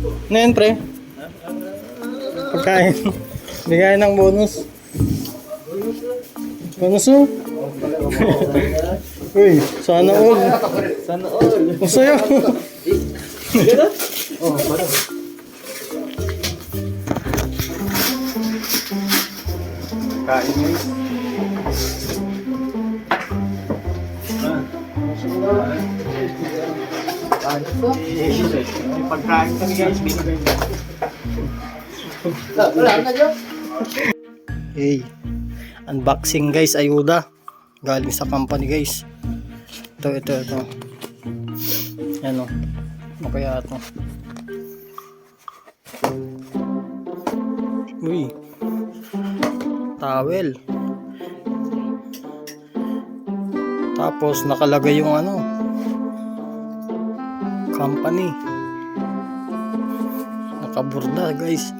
Ano yan, pre? Pagkain. Bigay ng bonus. Bonus mo? Uy, sana all. Sana all. Ang sayo. Oh, parang. Kain guys. Pagkain kami guys, binigay mo. Wala na dyan. Hey, unboxing guys, ayuda. Galing sa company guys. Ito. Yan o. Ano kaya ito? Uy. Towel. Tapos nakalagay yung ano. Company. Nakaburda guys.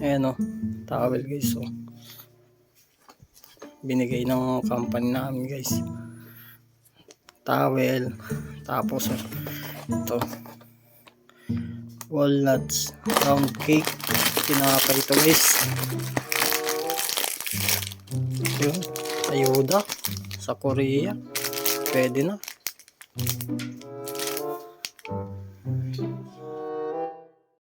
Ayan o. Towel guys o. Binigay ng company namin guys. Towel. Tapos ito. Walnuts. Round cake. Tinapay ito guys. Yun. Ayuda. Sa Korea. Pwede na.